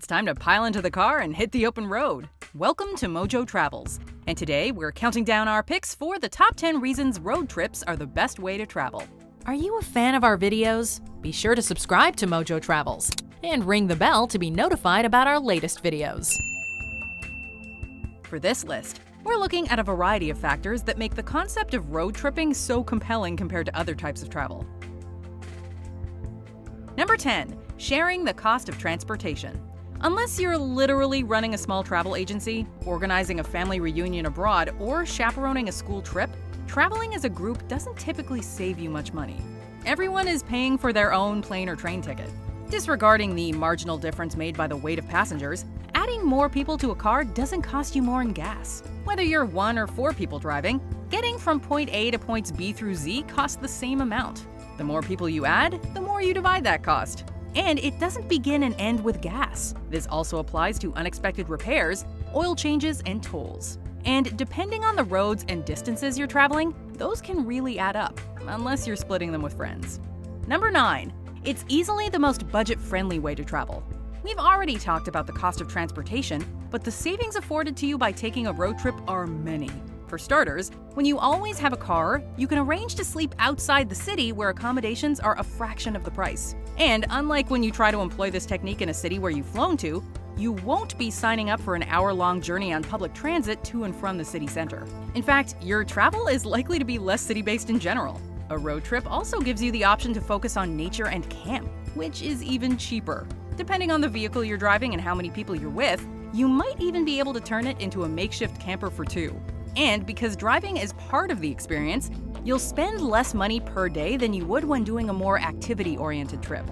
It's time to pile into the car and hit the open road. Welcome to MojoTravels, and today we're counting down our picks for the top 10 reasons road trips are the best way to travel. Are you a fan of our videos? Be sure to subscribe to MojoTravels and ring the bell to be notified about our latest videos. For this list, we're looking at a variety of factors that make the concept of road tripping so compelling compared to other types of travel. Number 10. Sharing the cost of transportation. Unless you're literally running a small travel agency, organizing a family reunion abroad, or chaperoning a school trip, traveling as a group doesn't typically save you much money. Everyone is paying for their own plane or train ticket. Disregarding the marginal difference made by the weight of passengers, adding more people to a car doesn't cost you more in gas. Whether you're 1 or 4 people driving, getting from point A to points B through Z costs the same amount. The more people you add, the more you divide that cost. And it doesn't begin and end with gas. This also applies to unexpected repairs, oil changes, and tolls. And depending on the roads and distances you're traveling, those can really add up, unless you're splitting them with friends. Number 9. It's easily the most budget-friendly way to travel. We've already talked about the cost of transportation, but the savings afforded to you by taking a road trip are many. For starters, when you always have a car, you can arrange to sleep outside the city where accommodations are a fraction of the price. And unlike when you try to employ this technique in a city where you've flown to, you won't be signing up for an hour-long journey on public transit to and from the city center. In fact, your travel is likely to be less city-based in general. A road trip also gives you the option to focus on nature and camp, which is even cheaper. Depending on the vehicle you're driving and how many people you're with, you might even be able to turn it into a makeshift camper for 2. And because driving is part of the experience, you'll spend less money per day than you would when doing a more activity-oriented trip.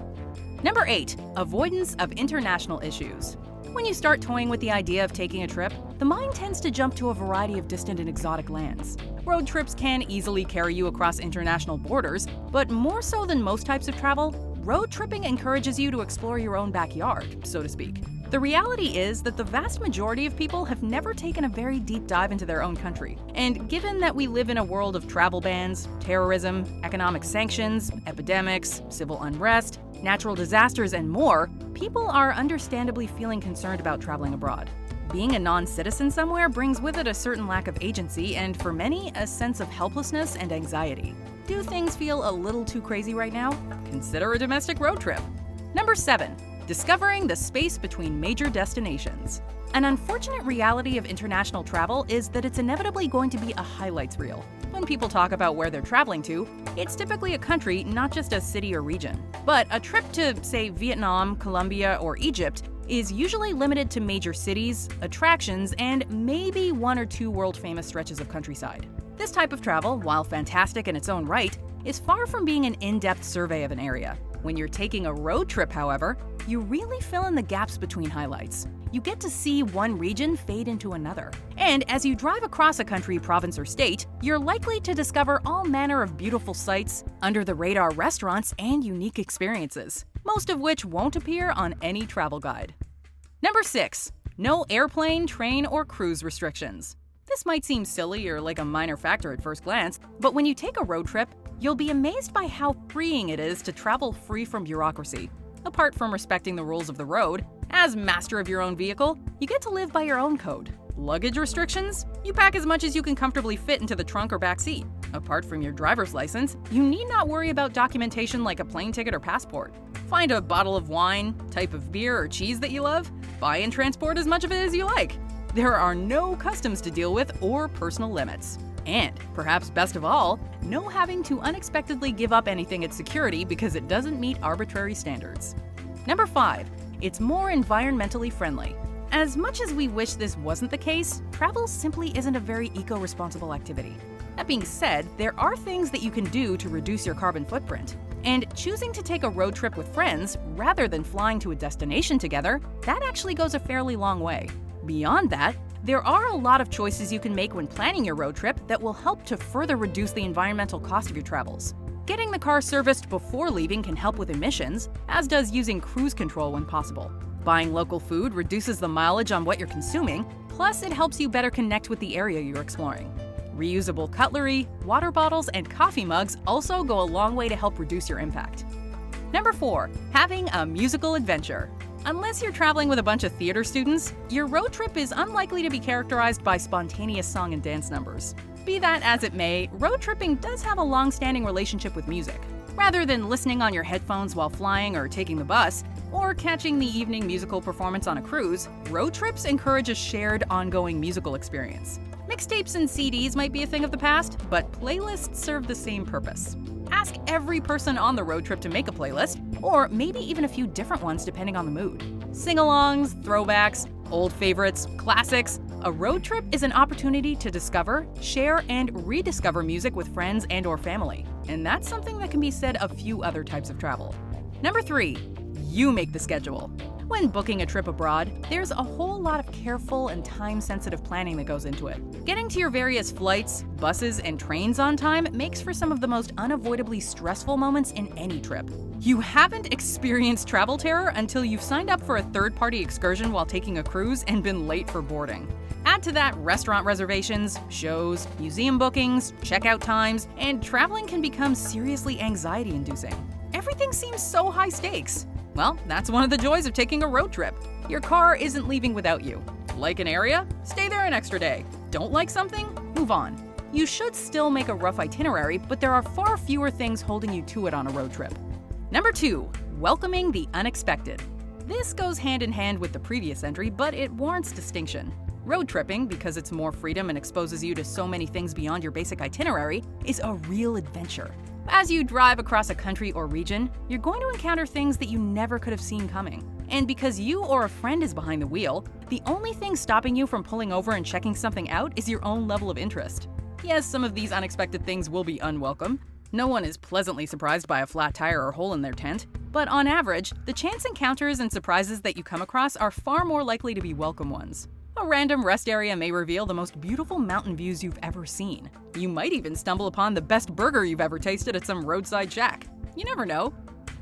Number 8. Avoidance of international issues. When you start toying with the idea of taking a trip, the mind tends to jump to a variety of distant and exotic lands. Road trips can easily carry you across international borders, but more so than most types of travel, road tripping encourages you to explore your own backyard, so to speak. The reality is that the vast majority of people have never taken a very deep dive into their own country. And given that we live in a world of travel bans, terrorism, economic sanctions, epidemics, civil unrest, natural disasters, and more, people are understandably feeling concerned about traveling abroad. Being a non-citizen somewhere brings with it a certain lack of agency and, for many, a sense of helplessness and anxiety. Do things feel a little too crazy right now? Consider a domestic road trip. Number 7. Discovering the space between major destinations. An unfortunate reality of international travel is that it's inevitably going to be a highlights reel. When people talk about where they're traveling to, it's typically a country, not just a city or region. But a trip to, say, Vietnam, Colombia, or Egypt is usually limited to major cities, attractions, and maybe 1 or 2 world-famous stretches of countryside. This type of travel, while fantastic in its own right, is far from being an in-depth survey of an area. When you're taking a road trip, however, you really fill in the gaps between highlights. You get to see one region fade into another. And as you drive across a country, province, or state, you're likely to discover all manner of beautiful sights, under-the-radar restaurants, and unique experiences, most of which won't appear on any travel guide. Number 6. No airplane, train, or cruise restrictions. This might seem silly or like a minor factor at first glance, but when you take a road trip, you'll be amazed by how freeing it is to travel free from bureaucracy. Apart from respecting the rules of the road, as master of your own vehicle, you get to live by your own code. Luggage restrictions? You pack as much as you can comfortably fit into the trunk or back seat. Apart from your driver's license, you need not worry about documentation like a plane ticket or passport. Find a bottle of wine, type of beer or cheese that you love, buy and transport as much of it as you like. There are no customs to deal with or personal limits. And, perhaps best of all, no having to unexpectedly give up anything at security because it doesn't meet arbitrary standards. Number 5. It's more environmentally friendly. As much as we wish this wasn't the case, travel simply isn't a very eco-responsible activity. That being said, there are things that you can do to reduce your carbon footprint. And choosing to take a road trip with friends, rather than flying to a destination together, that actually goes a fairly long way. Beyond that, there are a lot of choices you can make when planning your road trip that will help to further reduce the environmental cost of your travels. Getting the car serviced before leaving can help with emissions, as does using cruise control when possible. Buying local food reduces the mileage on what you're consuming, plus it helps you better connect with the area you're exploring. Reusable cutlery, water bottles, and coffee mugs also go a long way to help reduce your impact. Number 4. Having a musical adventure. Unless you're traveling with a bunch of theater students, your road trip is unlikely to be characterized by spontaneous song and dance numbers. Be that as it may, road tripping does have a long-standing relationship with music. Rather than listening on your headphones while flying or taking the bus, or catching the evening musical performance on a cruise, road trips encourage a shared, ongoing musical experience. Mixtapes and CDs might be a thing of the past, but playlists serve the same purpose. Ask every person on the road trip to make a playlist, or maybe even a few different ones depending on the mood. Sing-alongs, throwbacks, old favorites, classics. A road trip is an opportunity to discover, share, and rediscover music with friends and/or family. And that's something that can be said of few other types of travel. Number 3. You make the schedule. When booking a trip abroad, there's a whole lot of careful and time-sensitive planning that goes into it. Getting to your various flights, buses, and trains on time makes for some of the most unavoidably stressful moments in any trip. You haven't experienced travel terror until you've signed up for a third-party excursion while taking a cruise and been late for boarding. Add to that restaurant reservations, shows, museum bookings, checkout times, and traveling can become seriously anxiety-inducing. Everything seems so high stakes. Well, that's one of the joys of taking a road trip. Your car isn't leaving without you. Like an area? Stay there an extra day. Don't like something? Move on. You should still make a rough itinerary, but there are far fewer things holding you to it on a road trip. Number 2. Welcoming the unexpected. This goes hand in hand with the previous entry, but it warrants distinction. Road tripping, because it's more freedom and exposes you to so many things beyond your basic itinerary, is a real adventure. As you drive across a country or region, you're going to encounter things that you never could have seen coming. And because you or a friend is behind the wheel, the only thing stopping you from pulling over and checking something out is your own level of interest. Yes, some of these unexpected things will be unwelcome. No one is pleasantly surprised by a flat tire or hole in their tent. But on average, the chance encounters and surprises that you come across are far more likely to be welcome ones. A random rest area may reveal the most beautiful mountain views you've ever seen. You might even stumble upon the best burger you've ever tasted at some roadside shack. You never know.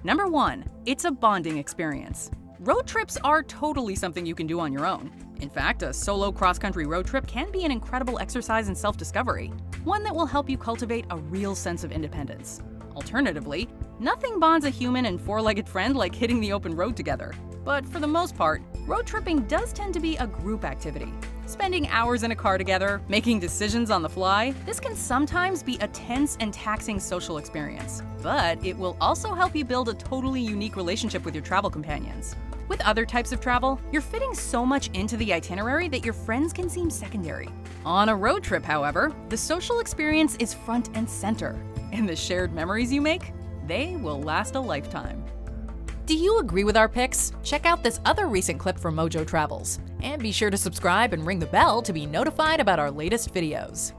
Number 1. It's a bonding experience. Road trips are totally something you can do on your own. In fact, a solo cross-country road trip can be an incredible exercise in self-discovery, one that will help you cultivate a real sense of independence. Alternatively, nothing bonds a human and four-legged friend like hitting the open road together. But for the most part, road tripping does tend to be a group activity. Spending hours in a car together, making decisions on the fly, this can sometimes be a tense and taxing social experience. But it will also help you build a totally unique relationship with your travel companions. With other types of travel, you're fitting so much into the itinerary that your friends can seem secondary. On a road trip, however, the social experience is front and center. And the shared memories you make, they will last a lifetime. Do you agree with our picks? Check out this other recent clip from MojoTravels. And be sure to subscribe and ring the bell to be notified about our latest videos.